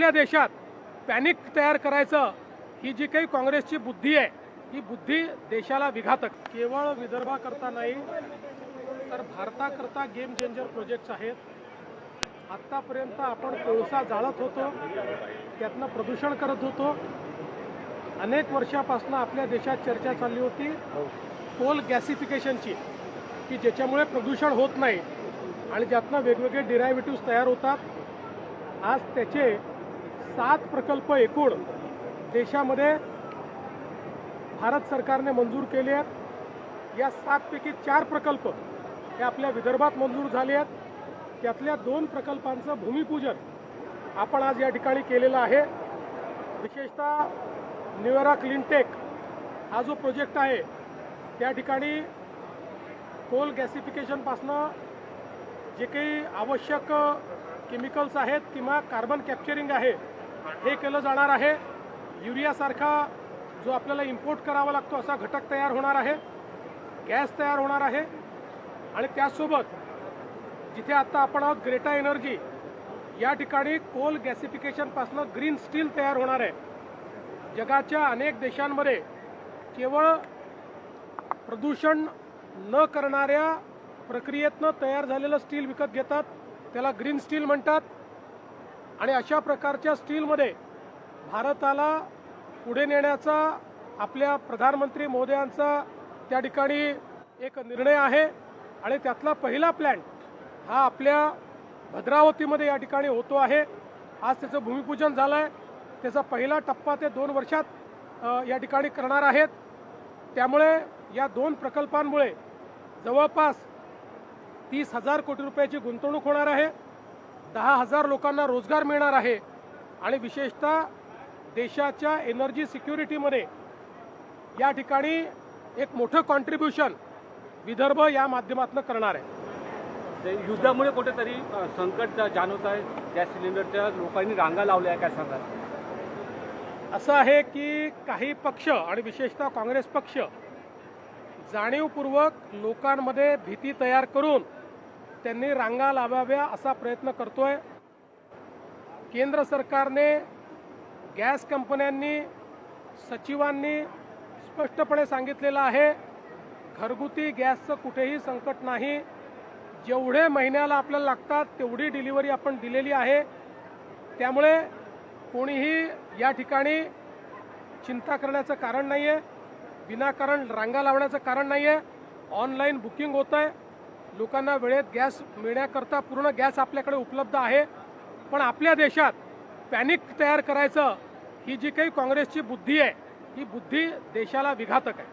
आपल्या देशात पॅनिक तयार करायचं ही जी काही काँग्रेसची बुद्धी आहे ही बुद्धी देशाला विघातक. केवळ विदर्भाकरता नाही तर भारताकरता गेम चेंजर प्रोजेक्ट्स आहेत. आत्तापर्यंत आपण कोळसा जाळत होतो, त्यातनं प्रदूषण करत होतो. अनेक वर्षापासून आपल्या देशात चर्चा चालली होती कोल गॅसिफिकेशनची, की ज्याच्यामुळे प्रदूषण होत नाही आणि ज्यातनं वेगवेगळे डिरायव्हेटिव्ह तयार होतात. आज त्याचे 7 प्रकल्प एकूण देशामध्ये भारत सरकारने मंजूर केले आहेत. या 7 पैकी 4 प्रकल्प हे आपल्या विदर्भात मंजूर झाले आहेत. त्यातल्या 2 प्रकल्पांचं भूमिपूजन आपण आज या ठिकाणी केलेलं आहे. विशेषतः न्यूएरा क्लीनटेक हा जो प्रोजेक्ट आहे त्या ठिकाणी कोल गॅसिफिकेशनपासनं जे काही आवश्यक केमिकल्स आहेत किंवा कार्बन कॅप्चरिंग आहे हे केलं जाणार आहे. युरियासारखा जो आपल्याला इम्पोर्ट करावा लागतो असा घटक तयार होणार आहे, गॅस तयार होणार आहे. आणि त्यासोबत जिथे आता आपण आहोत ग्रेटा एनर्जी या ठिकाणी कोल गॅसिफिकेशनपासनं ग्रीन स्टील तयार होणार आहे. जगाच्या अनेक देशांमध्ये केवळ प्रदूषण न करणाऱ्या प्रक्रियेतनं तयार झालेलं स्टील विकत घेतात, त्याला ग्रीन स्टील म्हणतात. आणि अशा प्रकारच्या स्टीलमध्ये भारताला पुढे नेण्याचा आपल्या प्रधानमंत्री महोदयांचा त्या ठिकाणी एक निर्णय आहे. आणि त्यातला पहिला प्लॅन्ट हा आपल्या भद्रावतीमध्ये या ठिकाणी होतो आहे. आज त्याचं भूमिपूजन झालं आहे. त्याचा पहिला टप्पा ते 2 वर्षात या ठिकाणी करणार आहेत. त्यामुळे या 2 प्रकल्पांमुळे जवळपास 30,000 कोटी रुपयाची गुंतवणूक होणार आहे. 10,000 लोकांना रोजगार मिळणार आहे. आणि विशेषतः देशाच्या एनर्जी सिक्युरिटीमध्ये या ठिकाणी एक मोठं कॉन्ट्रीब्युशन विदर्भ या माध्यमातून करणार आहे. युद्धामुळे कुठेतरी संकट जाणवत आहे. गॅस सिलेंडरच्या लोकांनी रांगा लावल्या आहे, काय सांगाल? असं आहे की काही पक्ष आणि विशेषतः काँग्रेस पक्ष जाणीवपूर्वक लोकांमध्ये भीती तयार करून त्यांनी रांगा लावाव्या असा प्रयत्न करतोय. केंद्र सरकारने, गॅस कंपन्यांनी, सचिवांनी स्पष्टपणे सांगितलेलं आहे घरगुती गॅसचं कुठेही संकट नाही. जेवढे महिन्याला आपल्याला लागतात तेवढी डिलिव्हरी आपण दिलेली आहे. त्यामुळे कोणीही या ठिकाणी चिंता करण्याचं कारण नाही आहे, विनाकारण रांगा लावण्याचं कारण नाही आहे. ऑनलाईन बुकिंग होतं आहे, लोकांना वेळेत गॅस मिळण्याकरता पूर्ण गॅस आपल्याकडे उपलब्ध आहे. पण आपल्या देशात पॅनिक तयार करायचं ही जी काही काँग्रेसची बुद्धी आहे ही बुद्धी देशाला विघातक आहे.